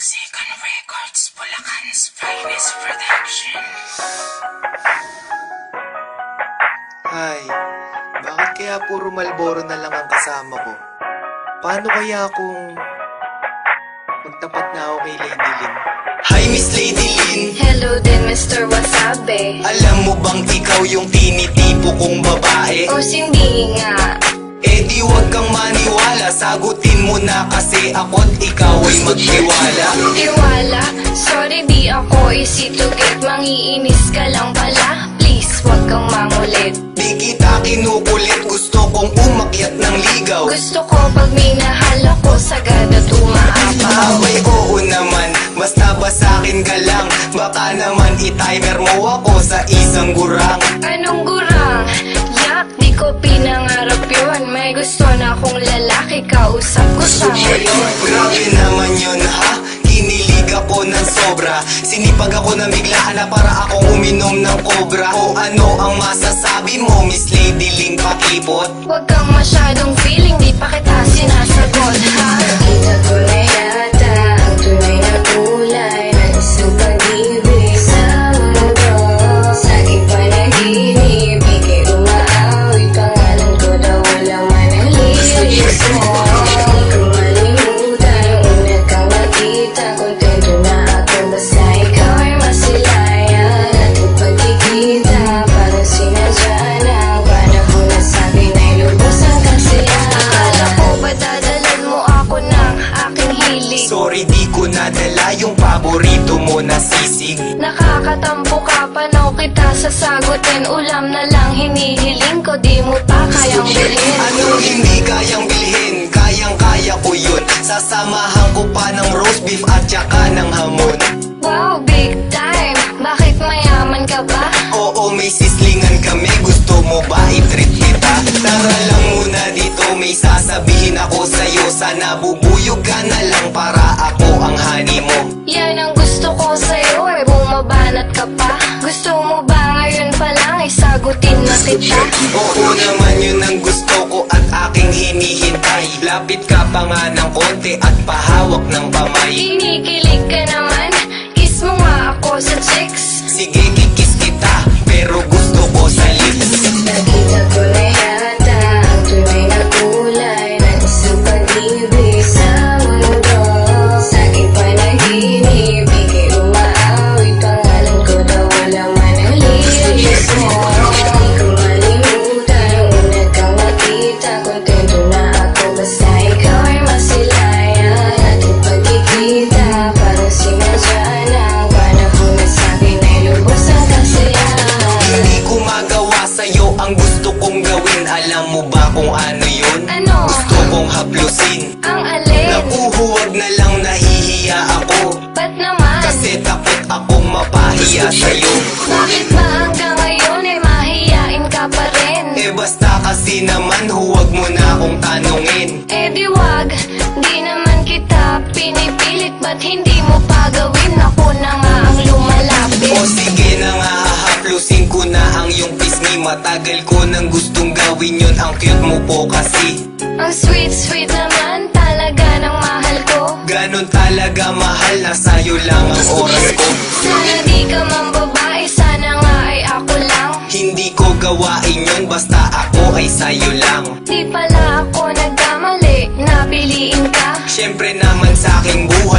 Second Records, Bulacan's finest production. Hay, bakit kaya puro Marlboro na lang ang kasama ko? Paano kaya kung magtapat na ako kay Lady Lynn? Hi Miss Lady Lynn, Hello din Mr. Wasabi. alam mo bang ikaw yung tinitipo kong babae? O hindi nga. Eh di wag kang maniwala, sagutin mo na kasi ako't ikaw ay magtiwala. Tiwala, sorry di ako easy to get. Mangiinis ka lang pala, please wag kang mangulit. Di kita kinukulit, gusto kong umakyat ng ligaw. Gusto ko pag minahal ako, sagad at umaapaw. Abay oo naman, basta ba sa'kin ka lang? Baka naman i-timer mo ako sa isang gurang. Anong gurang? Yak, di ko pinangarap yun. May gusto na akong lalaki, kausap ko sa ngayon. Grabe naman yun ha, kinilig ako ng sobra. Sinipag ako na biglaan na para akong uminom ng cobra. O ano ang masasabi mo Miss Lady Lynn Pakipot? Huwag kang masyadong feeling, di pa kita sinasagot, ha? Nakita ko na yata ang tunay na kulay ng isang pag-ibig sa mundo. Sa aking panaginip, ika'y umaawit. Pangalan ko daw walang manalilis mo. Di ko malimutan ang una kang makita. Kontento na ako basta ikaw ay masilayan. Ating pagkikita parang sinadya na ang panahon na sa'kin ay lubos ang kasiyahan. Akala ko ba dadalan mo ako ng aking hilig? Sorry di ko nadala yung paborito mo na sisig. Nakakatampo ka, panaw kita sasagutin. Ulam na lang hinihiling ko, di mo pa kayang bilhin. Anong hindi kayang bilhin? Kayang-kaya ko yun. Sasamahan ko pa ng roast beef at saka ng hamon. Wow, big time! Bakit mayaman ka ba? Oo, may sislingan kami. Gusto mo ba i-treat kita? Tara lang muna dito, may sasabihin ako sa'yo. Sana bubuyog ka na lang para ako ang honey mo. Yan ang gusto ko sa'yo, eh bumabanat ka pa. Gusto mo ba ngayon pa lang, isagutin na kita? Oo naman yun ang gusto ko at aking hinihintay. Lapit ka pa nga ng konti at pahawak ng kamay. Kinikilig ka naman, kiss mo nga ako sa chicks. Sige, kikis kita, pero gusto ko sa lips. Nakita ko na yata ang tunay na kulay ng isang pag-ibig sa mundo. Sa aking panaginip, ika'y umaawit. Pangalan ko daw walang manalilis mo. Di ko malimutan ang una kang makita. Kontento na ako basta ikaw ay masilayan. Ating pagkikita parang sinadya na ang panahon na sa'kin ay lubos ang kasiyahan. Hindi ko magawa sa'yo ang gusto kong gawin. Alam mo ba kung ano yun? Ano? Gusto kong haplusin. Ang alin? Naku, huwag na lang, nahihiya ako. Ba't naman? Kasi takot akong mapahiya sa'yo. Bakit ba hanggang ngayon ay mahiyain ka pa rin? Eh basta kasi naman, huwag mo na akong tanungin. Eh di wag, di naman kita pinipilit. Ba't hindi mo pa gawin? Ako na nga ang lumalapit. O sige na nga, hahaplusin ko na ang iyong pisngi. Matagal ko nang gustong gawin yun, ang cute mo po kasi. Ang sweet naman talaga ng mahal ko. Ganon talaga mahal, na sa'yo lang ang oras ko. Sana di ka man babae, sana nga ay ako lang. Hindi ko gawain yun, basta ako ay sa'yo lang. Di pala ako nagkamali, napiliin ka. Siyempre naman sa aking buhay